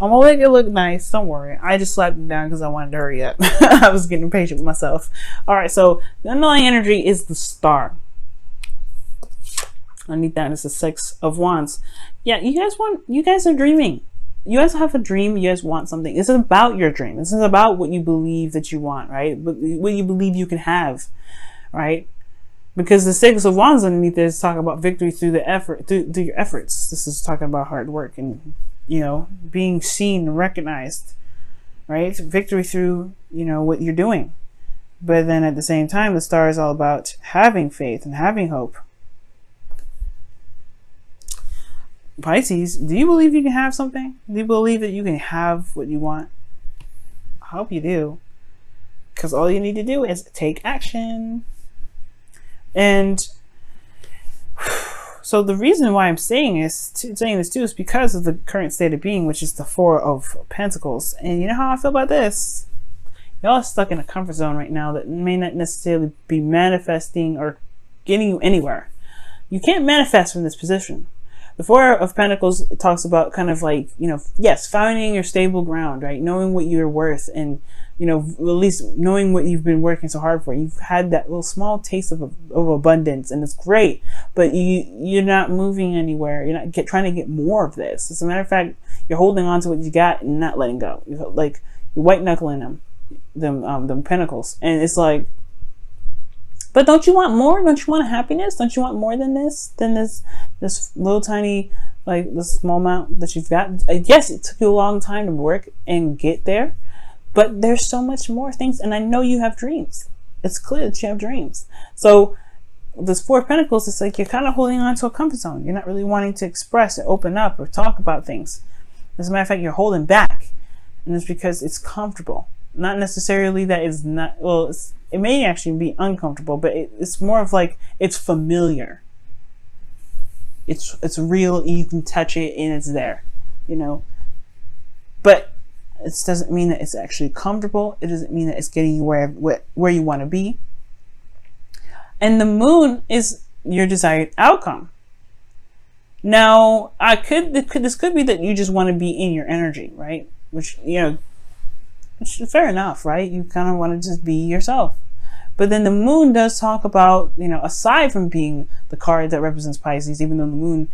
I'm gonna make it look nice. Don't worry. I just slapped it down because I wanted to hurry up. I was getting impatient with myself. All right, so the underlying energy is the Star. Underneath that is the Six of Wands. Yeah, you guys are dreaming. You guys have a dream. You guys want something. This is about your dream. This is about what you believe that you want, right? What you believe you can have, right? Because the Six of Wands underneath this talk about victory through the effort, through your efforts. This is talking about hard work and, you know, being seen and recognized, right? Victory through, you know, what you're doing. But then at the same time, the Star is all about having faith and having hope. Pisces, do you believe you can have something? Do you believe that you can have what you want? I hope you do. Because all you need to do is take action. And so the reason why I'm saying this too is because of the current state of being, which is the Four of Pentacles. And you know how I feel about this? Y'all are stuck in a comfort zone right now that may not necessarily be manifesting or getting you anywhere. You can't manifest from this position. The Four of Pentacles talks about kind of like, you know, yes, finding your stable ground, right? Knowing what you're worth and, you know, at least knowing what you've been working so hard for. You've had that little small taste of abundance and it's great, but you're not moving anywhere. You're not trying to get more of this. As a matter of fact, you're holding on to what you got and not letting go. You're like, you're white knuckling them pentacles. And it's like, but don't you want more? Don't you want happiness? Don't you want more than this little tiny, like this small amount that you've got? Yes, it took you a long time to work and get there, but there's so much more things. And I know you have dreams. It's clear that you have dreams. So this Four of Pentacles, it's like you're kind of holding on to a comfort zone. You're not really wanting to express or open up or talk about things. As a matter of fact, you're holding back. And it's because it's comfortable. Not necessarily that it's not, well, it may actually be uncomfortable, but it's more of like, it's familiar. It's real, you can touch it and it's there, you know. But it doesn't mean that it's actually comfortable. It doesn't mean that it's getting you where you want to be. And the Moon is your desired outcome. Now, this could be that you just want to be in your energy, right? Which, you know, which is fair enough, right? You kind of want to just be yourself. But then the Moon does talk about, you know, aside from being the card that represents Pisces, even though the Moon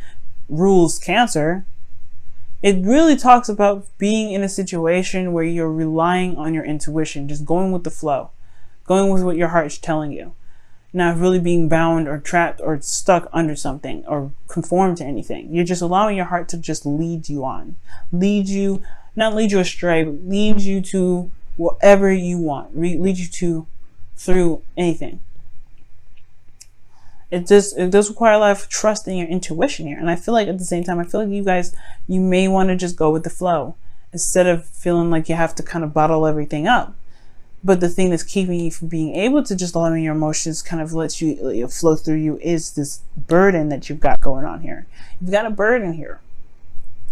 rules Cancer, it really talks about being in a situation where you're relying on your intuition, just going with the flow, going with what your heart is telling you, not really being bound or trapped or stuck under something or conform to anything. You're just allowing your heart to just lead you on, not lead you astray, but lead you to whatever you want, lead you to through anything. It does require a lot of trust in your intuition here. And I feel like at the same time, I feel like you may want to just go with the flow instead of feeling like you have to kind of bottle everything up. But the thing that's keeping you from being able to just allowing your emotions kind of let you flow through you is this burden that you've got going on here. You've got a burden here.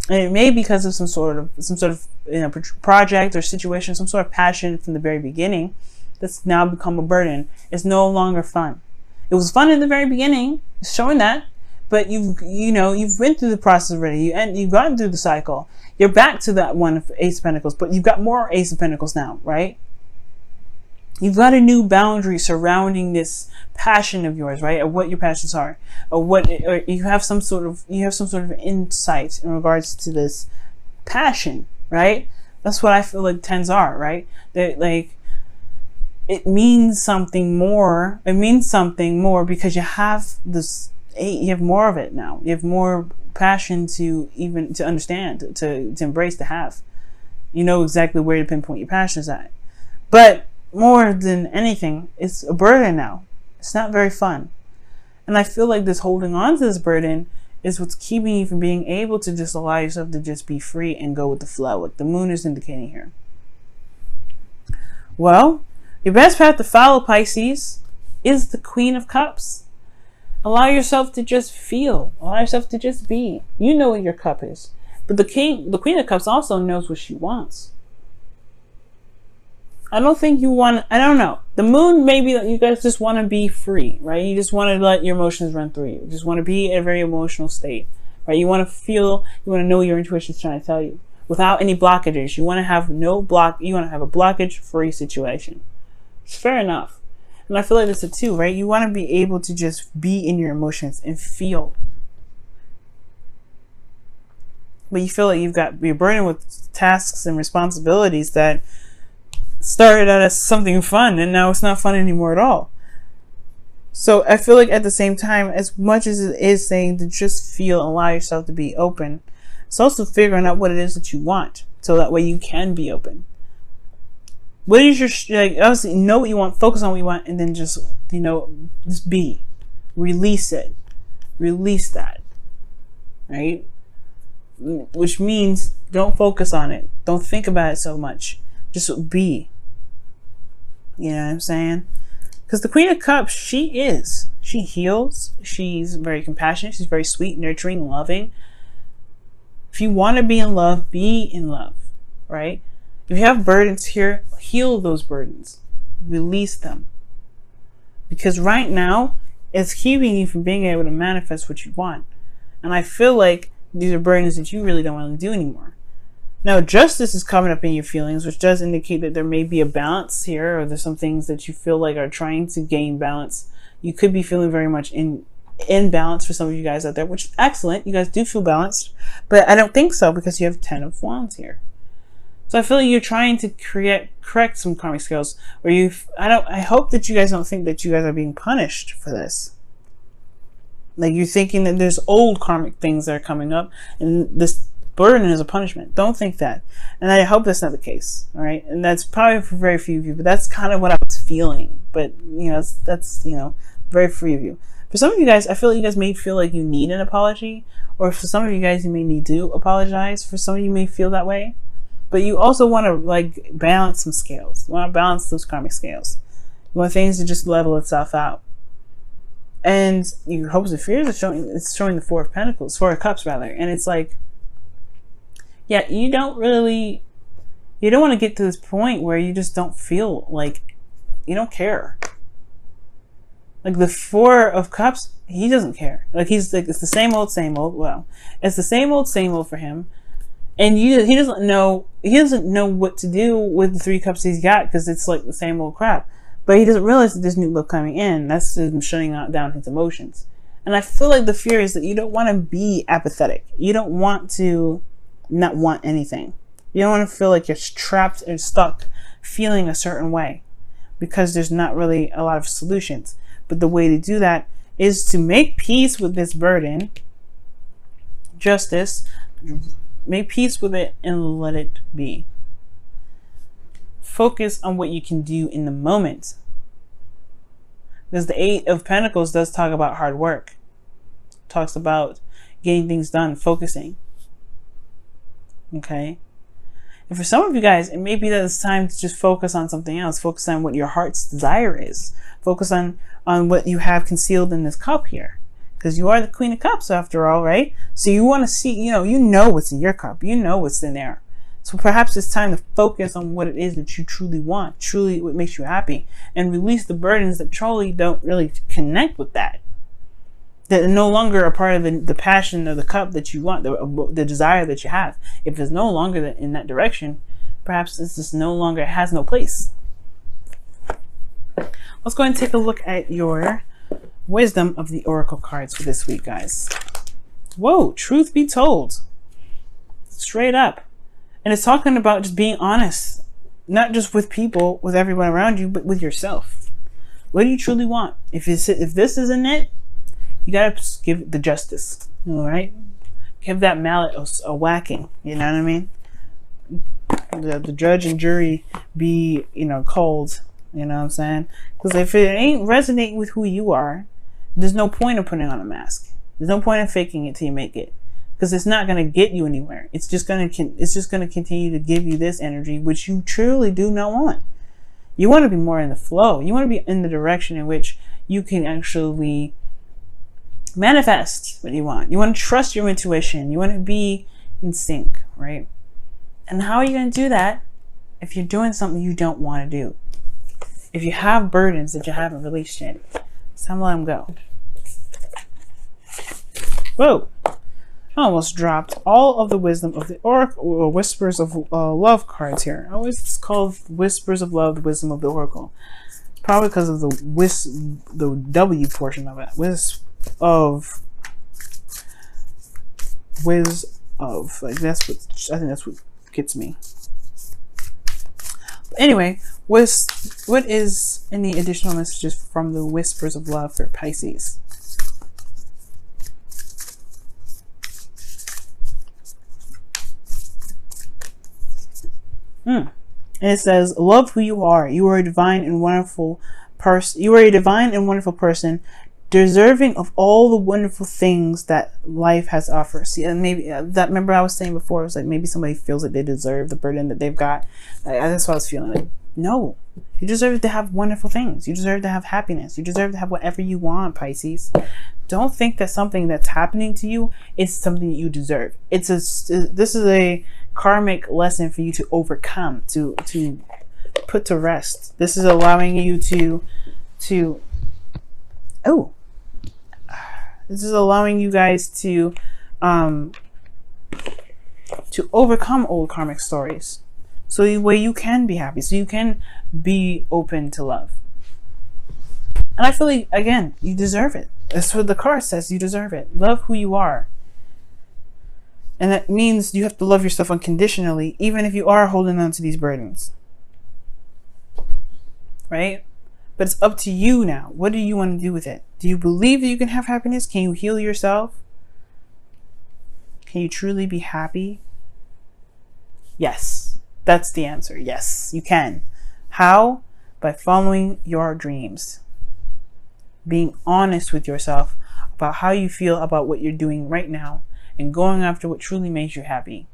And it may be because of some sort of you know, project or situation, some sort of passion from the very beginning that's now become a burden. It's no longer fun. It was fun in the very beginning, it's showing that, but you've been through the process already, and you've gotten through the cycle. You're back to that one of Ace of Pentacles, but you've got more Ace of Pentacles now, right? You've got a new boundary surrounding this passion of yours, right? Of what your passions are, or you have some sort of insight in regards to this passion, right? That's what I feel like tens are, right? That like it means something more. It means something more because you have this. You have more of it now. You have more passion to understand, to embrace, to have. You know exactly where to pinpoint your passions at, but more than anything, it's a burden now. It's not very fun. And I feel like this holding on to this burden is what's keeping you from being able to just allow yourself to just be free and go with the flow, like the Moon is indicating here. Well, your best path to follow, Pisces, is the Queen of Cups. Allow yourself to just feel. Allow yourself to just be. You know what your cup is. But the Queen of Cups also knows what she wants. I don't think you want, I don't know. The Moon, maybe you guys just want to be free, right? You just want to let your emotions run through you. You just want to be in a very emotional state, right? You want to feel, you want to know what your intuition is trying to tell you. without any blockages. You want to have no block. You want to have a blockage-free situation. It's fair enough. And I feel like this is too, right? You want to be able to just be in your emotions and feel. But you feel like you're burdened with tasks and responsibilities that started out as something fun, and now it's not fun anymore at all. So I feel like at the same time, as much as it is saying to just feel and allow yourself to be open, it's also figuring out what it is that you want, so that way you can be open. What is your, like, obviously know what you want, focus on what you want, and then just, just be. Release it. Release that. Right? Which means don't focus on it. Don't think about it so much. Just be. You know what I'm saying? Because the Queen of Cups, she heals. She's very compassionate. She's very sweet, nurturing, loving. If you want to be in love, right? If you have burdens here, heal those burdens. Release them. Because right now, it's keeping you from being able to manifest what you want. And I feel like these are burdens that you really don't want to do anymore. Now, justice is coming up in your feelings, which does indicate that there may be a balance here, or there's some things that you feel like are trying to gain balance. You could be feeling very much in balance for some of you guys out there, which is excellent. You guys do feel balanced, but I don't think so, because you have 10 of Wands here. So I feel like you're trying to correct some karmic scales, where I hope that you guys don't think that you guys are being punished for this. Like, you're thinking that there's old karmic things that are coming up, and this burden is a punishment. Don't think that. And I hope that's not the case. All right. And that's probably for very few of you, but that's kind of what I was feeling. But, that's very few of you. For some of you guys, I feel like you guys may feel like you need an apology, or for some of you guys, you may need to apologize. For some of you may feel that way, but you also want to balance some scales. You want to balance those karmic scales. You want things to just level itself out. And your hopes and fears are showing the Four of Cups rather. And it's like, yeah, you don't want to get to this point where you just don't feel like you don't care. Like the Four of Cups, he doesn't care. Like, he's like, it's the same old. Well, it's the same old for him. And he doesn't know what to do with the Three Cups he's got, because it's like the same old crap. But he doesn't realize that there's new love coming in. That's him shutting down his emotions. And I feel like the fear is that you don't want to be apathetic. You don't want to not want anything. You don't want to feel like you're trapped and stuck feeling a certain way, because there's not really a lot of solutions. But the way to do that is to make peace with this burden, justice, make peace with it and let it be. Focus on what you can do in the moment. Because the Eight of Pentacles does talk about hard work. Talks about getting things done, focusing. Okay? And for some of you guys, it may be that it's time to just focus on something else. Focus on what your heart's desire is. Focus on what you have concealed in this cup here. Because you are the Queen of Cups after all, right? So you want to see, you know what's in your cup. You know what's in there. So perhaps it's time to focus on what it is that you truly want, truly what makes you happy, and release the burdens that truly don't really connect with that. That are no longer a part of the passion of the cup that you want, the desire that you have. If it's no longer in that direction, perhaps it's just no longer, it has no place. Let's go ahead and take a look at your wisdom of the Oracle cards for this week, guys. Whoa, truth be told. Straight up. And it's talking about just being honest, not just with people, with everyone around you, but with yourself. What do you truly want? If this isn't it, you gotta give the justice. All right, give that mallet a whacking. You know what I mean? The judge and jury be called. You know what I'm saying? Because if it ain't resonating with who you are, there's no point of putting on a mask. There's no point of faking it till you make it. Because it's not going to get you anywhere. It's just going to continue to give you this energy, which you truly do not want. You want to be more in the flow. You want to be in the direction in which you can actually manifest what you want. You want to trust your intuition. You want to be in sync, right? And how are you going to do that if you're doing something you don't want to do? If you have burdens that you haven't released yet, it's time to let them go. Whoa. I almost dropped all of the wisdom of the oracle, or whispers of love cards here. I always call whispers of love the wisdom of the oracle. It's probably because of the W portion of it. Like that's what I think that's what gets me. But anyway, what is any additional messages from the whispers of love for Pisces? And it says, love who you are. You are a divine and wonderful person. You are a divine and wonderful person, deserving of all the wonderful things that life has offered. See, and maybe that, remember I was saying before, it was like maybe somebody feels that they deserve the burden that they've got. That's what I was feeling. Like, no, you deserve to have wonderful things. You deserve to have happiness. You deserve to have whatever you want, Pisces. Don't think that something that's happening to you is something that you deserve. This is a karmic lesson for you to overcome, to put to rest. This is allowing you this is allowing you guys to overcome old karmic stories, so where you can be happy, so you can be open to love. And I feel like, again, you deserve it. That's what the card says. You deserve it. Love who you are. And that means you have to love yourself unconditionally, even if you are holding on to these burdens. Right? But it's up to you now. What do you want to do with it? Do you believe that you can have happiness? Can you heal yourself? Can you truly be happy? Yes. That's the answer. Yes, you can. How? By following your dreams. Being honest with yourself about how you feel about what you're doing right now, and going after what truly makes you happy.